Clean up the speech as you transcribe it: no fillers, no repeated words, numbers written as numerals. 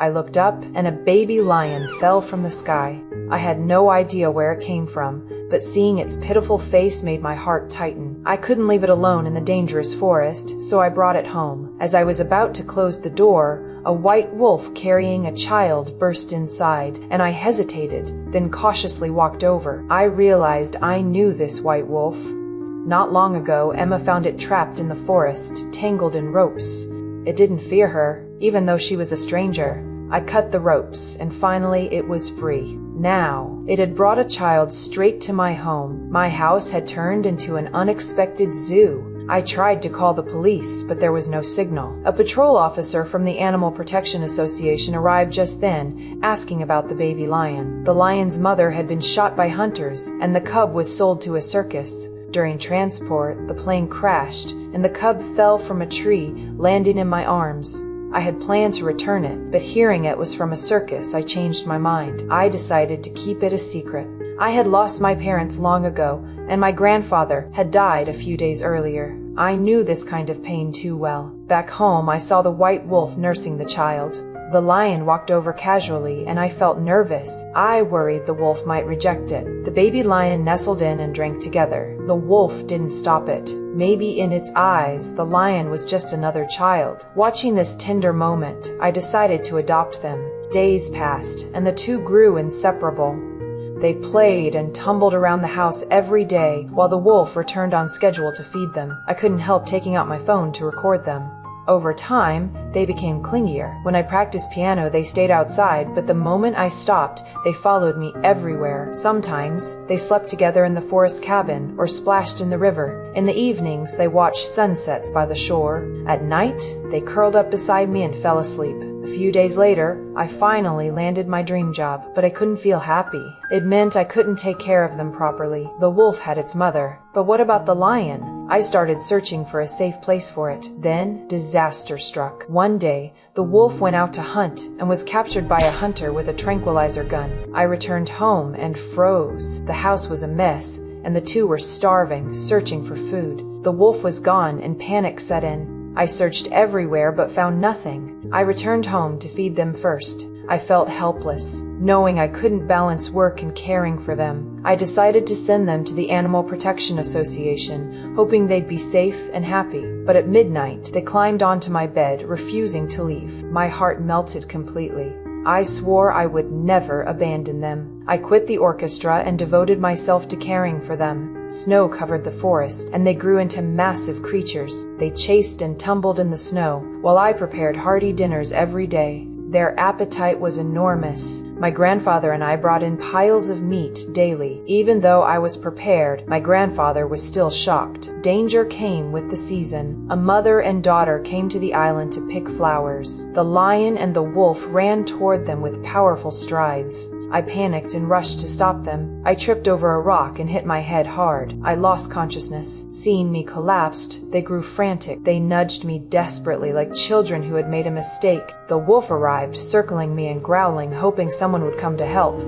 I looked up, and a baby lion fell from the sky. I had no idea where it came from, but seeing its pitiful face made my heart tighten. I couldn't leave it alone in the dangerous forest, so I brought it home. As I was about to close the door, a white wolf carrying a child burst inside, and I hesitated, then cautiously walked over. I realized I knew this white wolf. Not long ago, Emma found it trapped in the forest, tangled in ropes. It didn't fear her, even though she was a stranger. I cut the ropes, and finally it was free. Now, it had brought a child straight to my home. My house had turned into an unexpected zoo. I tried to call the police, but there was no signal. A patrol officer from the Animal Protection Association arrived just then, asking about the baby lion. The lion's mother had been shot by hunters, and the cub was sold to a circus. During transport, the plane crashed, and the cub fell from a tree, landing in my arms. I had planned to return it, but hearing it was from a circus, I changed my mind. I decided to keep it a secret. I had lost my parents long ago, and my grandfather had died a few days earlier. I knew this kind of pain too well. Back home, I saw the white wolf nursing the child. The lion walked over casually, and I felt nervous. I worried the wolf might reject it. The baby lion nestled in and drank together. The wolf didn't stop it. Maybe in its eyes, the lion was just another child. Watching this tender moment, I decided to adopt them. Days passed, and the two grew inseparable. They played and tumbled around the house every day, while the wolf returned on schedule to feed them. I couldn't help taking out my phone to record them. Over time, they became clingier. When I practiced piano, they stayed outside, but the moment I stopped, they followed me everywhere. Sometimes, they slept together in the forest cabin or splashed in the river. In the evenings, they watched sunsets by the shore. At night, they curled up beside me and fell asleep. A few days later, I finally landed my dream job, but I couldn't feel happy. It meant I couldn't take care of them properly. The wolf had its mother. But what about the lion? I started searching for a safe place for it. Then, disaster struck. One day, the wolf went out to hunt and was captured by a hunter with a tranquilizer gun. I returned home and froze. The house was a mess, and the two were starving, searching for food. The wolf was gone, and panic set in. I searched everywhere but found nothing. I returned home to feed them first. I felt helpless, knowing I couldn't balance work and caring for them. I decided to send them to the Animal Protection Association, hoping they'd be safe and happy. But at midnight, they climbed onto my bed, refusing to leave. My heart melted completely. I swore I would never abandon them. I quit the orchestra and devoted myself to caring for them. Snow covered the forest, and they grew into massive creatures. They chased and tumbled in the snow, while I prepared hearty dinners every day. Their appetite was enormous. My grandfather and I brought in piles of meat daily. Even though I was prepared, my grandfather was still shocked. Danger came with the season. A mother and daughter came to the island to pick flowers. The lion and the wolf ran toward them with powerful strides. I panicked and rushed to stop them. I tripped over a rock and hit my head hard. I lost consciousness. Seeing me collapsed, they grew frantic. They nudged me desperately like children who had made a mistake. The wolf arrived, circling me and growling, hoping someone would come to help.